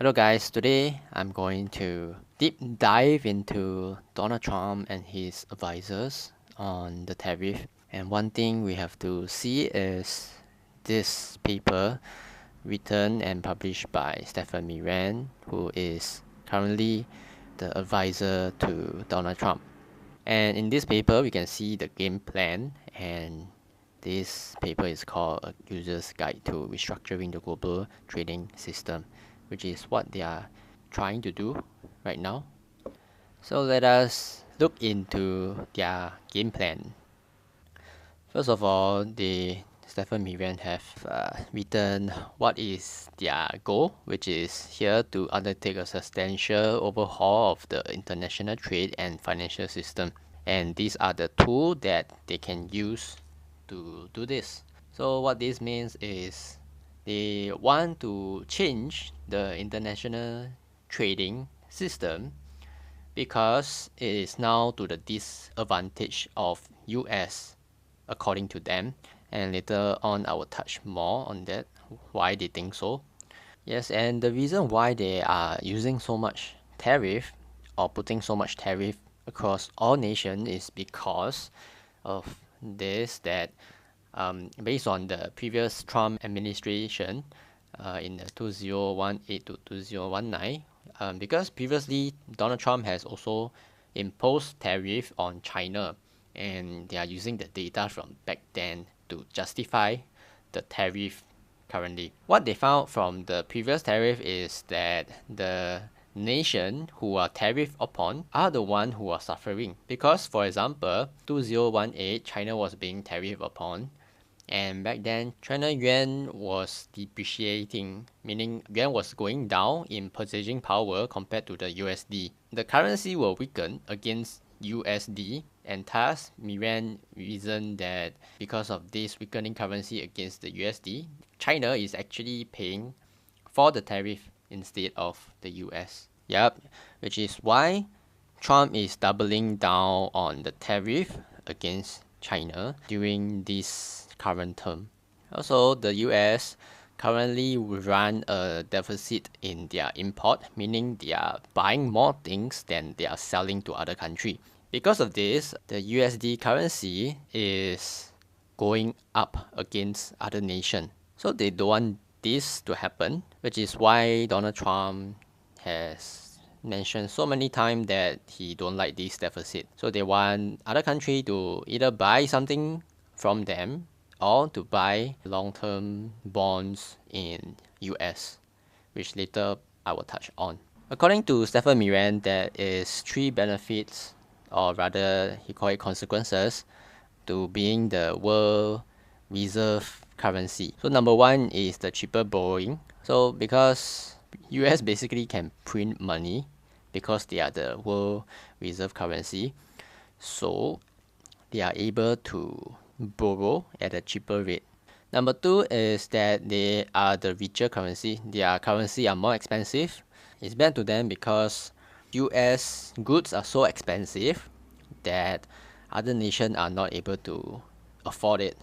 Hello guys, today I'm going to deep dive into Donald Trump and his advisors on the tariff. And one thing we have to see is this paper written and published by Stefan Miran, who is currently the advisor to Donald Trump. And in this paper, we can see the game plan, and this paper is called A User's Guide to Restructuring the Global Trading System, which is what they are trying to do right now. So let us look into their game plan. First of all, Stefan Miran have written what is their goal, which is here to undertake a substantial overhaul of the international trade and financial system. And these are the tools that they can use to do this. So what this means is they want to change the international trading system because it is now to the disadvantage of US according to them, and later on I will touch more on that, why they think so. Yes, and the reason why they are using so much tariff or putting so much tariff across all nations is because of this, that based on the previous Trump administration in the 2018 to 2019, because previously Donald Trump has also imposed tariff on China, and they are using the data from back then to justify the tariff currently. What they found from the previous tariff is that the nation who are tariff upon are the one who are suffering, because for example 2018 China was being tariff upon, and back then China yuan was depreciating, meaning yuan was going down in purchasing power compared to the USD. The currency will weaken against USD, and thus Miran reasoned that because of this weakening currency against the USD, China is actually paying for the tariff instead of the US. Yep, which is why Trump is doubling down on the tariff against China during this current term. Also, the US currently run a deficit in their import, meaning they are buying more things than they are selling to other countries. Because of this, the USD currency is going up against other nations. So they don't want this to happen, which is why Donald Trump has mentioned so many times that he don't like this deficit. So they want other country to either buy something from them or to buy long-term bonds in US, which later I will touch on. According to Stefan Miran, there is 3 benefits, or rather he called it consequences, to being the world reserve currency. So number 1 is the cheaper borrowing. So because US basically can print money because they are the world reserve currency, so they are able to borrow at a cheaper rate. Number 2 is that they are the richer currency. Their currency are more expensive. It's bad to them because US goods are so expensive that other nations are not able to afford it.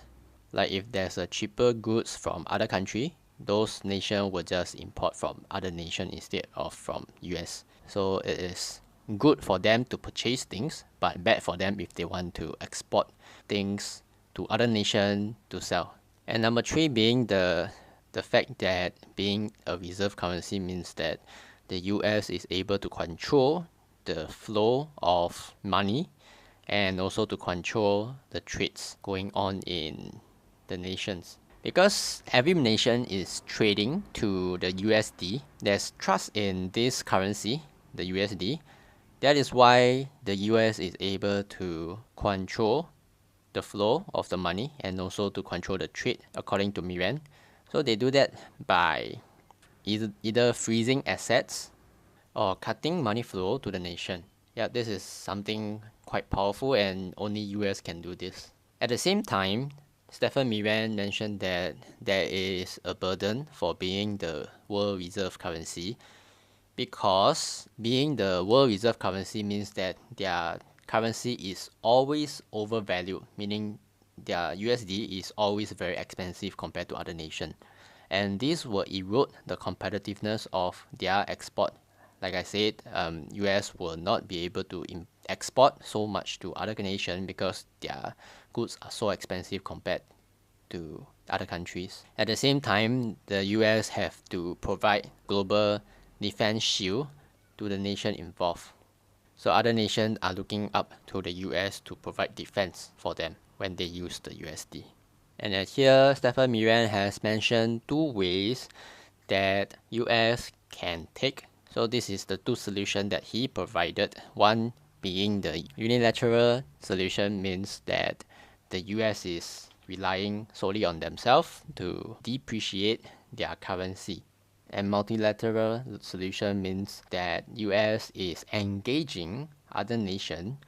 Like if there's a cheaper goods from other country, those nations will just import from other nation instead of from US. So it is good for them to purchase things, but bad for them if they want to export things to other nation to sell. And number 3 being the fact that being a reserve currency means that the US is able to control the flow of money and also to control the trades going on in the nations. Because every nation is trading to the USD, there's trust in this currency, the USD. That is why the US is able to control the flow of the money and also to control the trade, according to Miran. So they do that by either freezing assets or cutting money flow to the nation. Yeah, this is something quite powerful, and only US can do this. At the same time, Stefan Miran mentioned that there is a burden for being the world reserve currency, because being the world reserve currency means that their currency is always overvalued, meaning their USD is always very expensive compared to other nations. and this will erode the competitiveness of their export. Like I said, US will not be able to export so much to other nations because their goods are so expensive compared to other countries. At the same time, the US have to provide global defense shield to the nation involved. So other nations are looking up to the US to provide defense for them when they use the USD. And here, Stefan Miran has mentioned two ways that US can take. So this is the two solutions that he provided. One being the unilateral solution, means that the US is relying solely on themselves to depreciate their currency. And multilateral solution means that US is engaging other nations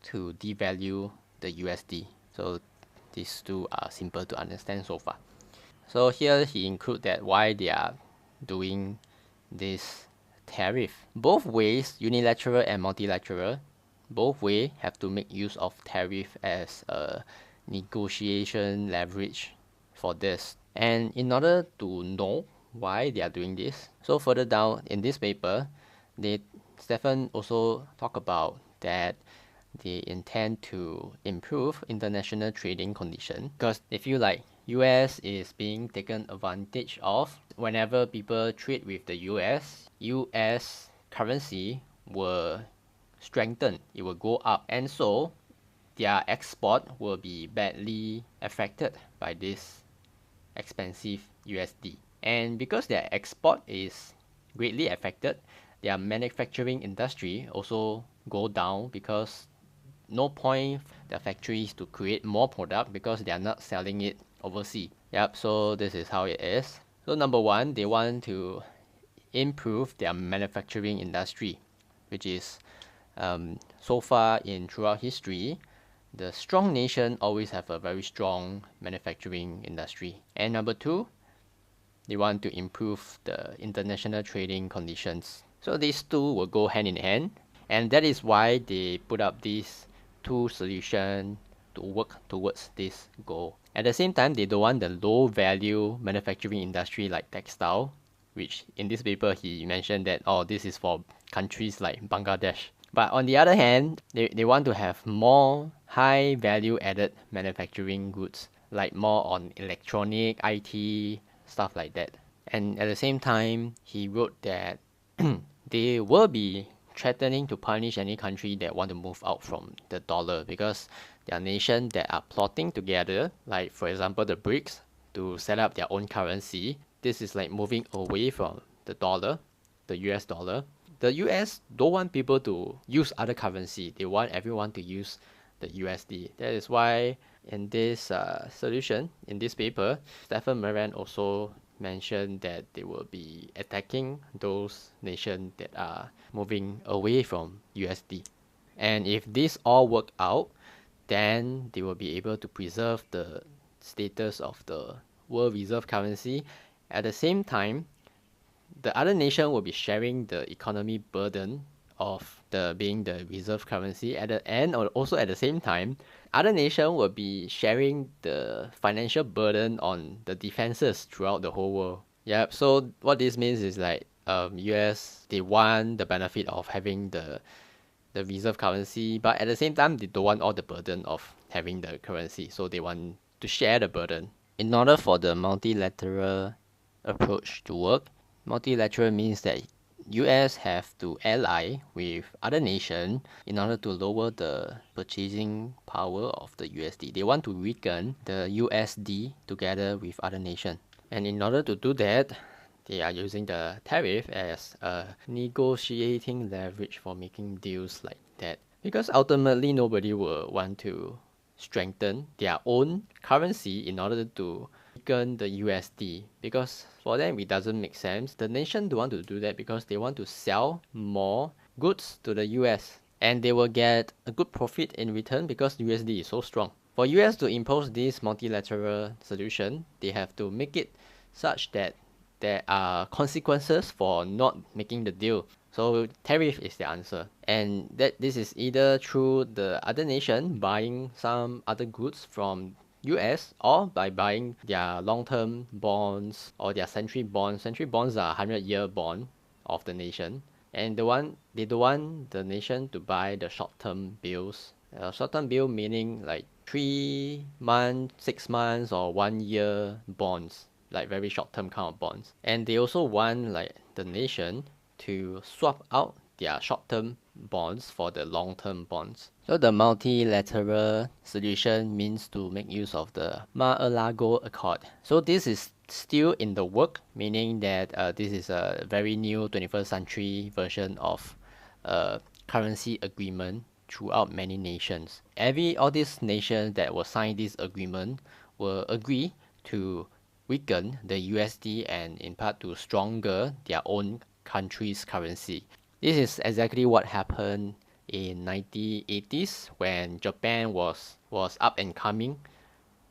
to devalue the USD. So these two are simple to understand so far. So here he include that why they are doing this tariff. Both ways, unilateral and multilateral, both ways have to make use of tariff as a negotiation leverage for this. And in order to know why they are doing this, so further down in this paper, Stefan also talk about that they intend to improve international trading condition, because they feel like US is being taken advantage of. Whenever people trade with the US currency will strengthen, it will go up, and so their export will be badly affected by this expensive USD. And because their export is greatly affected, their manufacturing industry also go down, because no point the factories to create more product because they are not selling it overseas. Yep, so this is how it is. So number one, they want to improve their manufacturing industry, which is so far throughout history, the strong nation always have a very strong manufacturing industry. And number two, they want to improve the international trading conditions. So these two will go hand in hand, and that is why they put up these two solutions to work towards this goal. At the same time, they don't want the low value manufacturing industry like textile, which in this paper he mentioned that, oh, this is for countries like Bangladesh. But on the other hand, they want to have more high value added manufacturing goods, like more on electronic, IT, stuff like that. And at the same time, he wrote that they will be threatening to punish any country that want to move out from the dollar, because there are nations that are plotting together, like for example the BRICS, to set up their own currency. This is like moving away from the dollar, the US dollar. The US don't want people to use other currency. They want everyone to use the USD. That is why in this solution, in this paper, Stefan Miran also mentioned that they will be attacking those nations that are moving away from USD. And if this all work out, then they will be able to preserve the status of the world reserve currency. At the same time, the other nation will be sharing the economy burden of being the reserve currency at the end, or also at the same time, other nation will be sharing the financial burden on the defenses throughout the whole world. Yep. So what this means is like US, they want the benefit of having the reserve currency, but at the same time they don't want all the burden of having the currency, so they want to share the burden. In order for the multilateral approach to work, multilateral means that US have to ally with other nations in order to lower the purchasing power of the USD. They want to weaken the USD together with other nations. And in order to do that, they are using the tariff as a negotiating leverage for making deals like that. Because ultimately nobody will want to strengthen their own currency in order to weaken the USD, because for them it doesn't make sense. The nation don't want to do that because they want to sell more goods to the US, and they will get a good profit in return because USD is so strong. For US to impose this multilateral solution, they have to make it such that there are consequences for not making the deal. So tariff is the answer, and that this is either through the other nation buying some other goods from US or by buying their long-term bonds or their century bonds. Century bonds are 100-year bond of the nation, and they don't want the nation to buy the short-term bills. Short-term bill meaning like 3 months, 6 months, or 1 year bonds, like very short-term kind of bonds. And they also want like the nation to swap out their short-term bonds for the long-term bonds. So the multilateral solution means to make use of the Mar A Lago Accord. So this is still in the work, meaning that this is a very new 21st century version of a currency agreement throughout many nations. All these nations that will sign this agreement will agree to weaken the USD and in part to stronger their own country's currency. This is exactly what happened in 1980s when Japan was up and coming,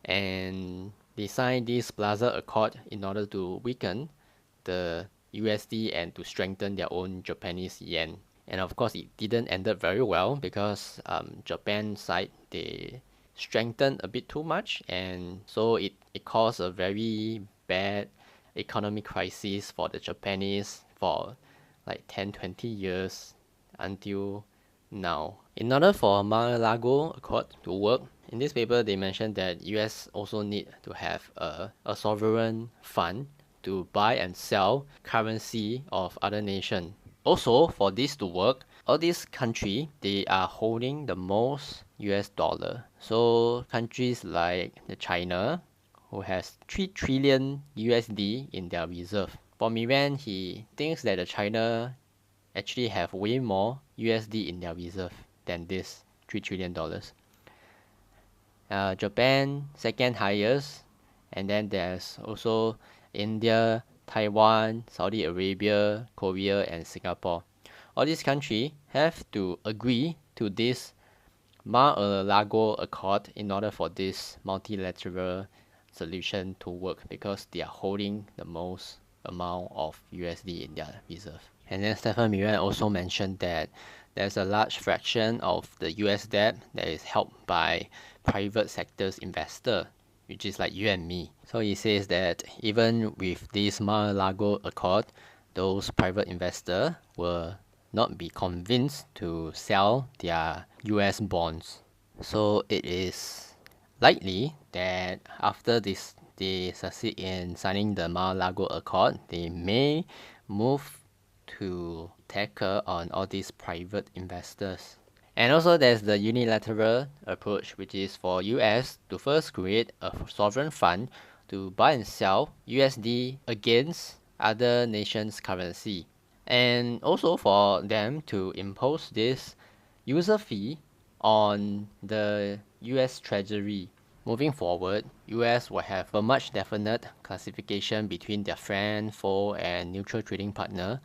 and they signed this Plaza Accord in order to weaken the USD and to strengthen their own Japanese yen. And of course, it didn't end up very well because Japan side they strengthened a bit too much, and so it caused a very bad economic crisis for the Japanese for like 10-20 years until now. In order for Mar-a-Lago Accord to work, in this paper they mentioned that US also need to have a sovereign fund to buy and sell currency of other nation. Also, for this to work, all these countries they are holding the most US dollar. So countries like the China, who has 3 trillion USD in their reserve. For Miran, he thinks that the China actually have way more USD in their reserve than this $3 trillion. Japan, second highest, and then there's also India, Taiwan, Saudi Arabia, Korea, and Singapore. All these countries have to agree to this Mar A Lago Accord in order for this multilateral solution to work because they are holding the most amount of USD in their reserve. And then Stefan Miran also mentioned that there's a large fraction of the US debt that is held by private sector's investor, which is like you and me. So he says that even with this Mar A Lago Accord, those private investors will not be convinced to sell their US bonds. So it is likely that after this they succeed in signing the Mar A Lago Accord, they may move to tackle on all these private investors. And also there's the unilateral approach, which is for US to first create a sovereign fund to buy and sell USD against other nations' currency. And also for them to impose this user fee on the US Treasury. Moving forward, US will have a much definite classification between their friend, foe, and neutral trading partner,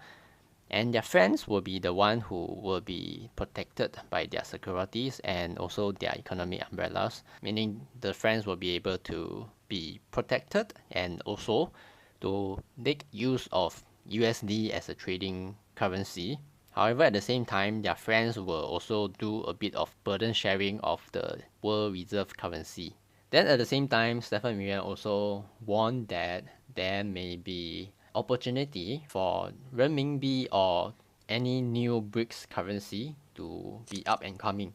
and their friends will be the one who will be protected by their securities and also their economic umbrellas, meaning the friends will be able to be protected and also to make use of USD as a trading currency. However, at the same time, their friends will also do a bit of burden sharing of the world reserve currency. Then at the same time, Stefan Miran also warned that there may be opportunity for renminbi or any new BRICS currency to be up and coming.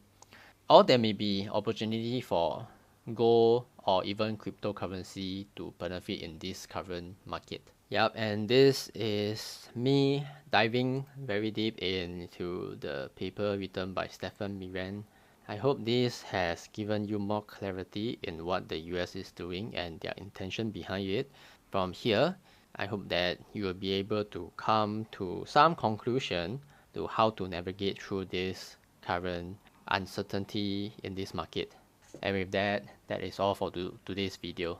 Or there may be opportunity for gold or even cryptocurrency to benefit in this current market. Yep, and this is me diving very deep into the paper written by Stefan Miran. I hope this has given you more clarity in what the US is doing and their intention behind it. From here, I hope that you will be able to come to some conclusion to how to navigate through this current uncertainty in this market. And with that, that is all for today's video.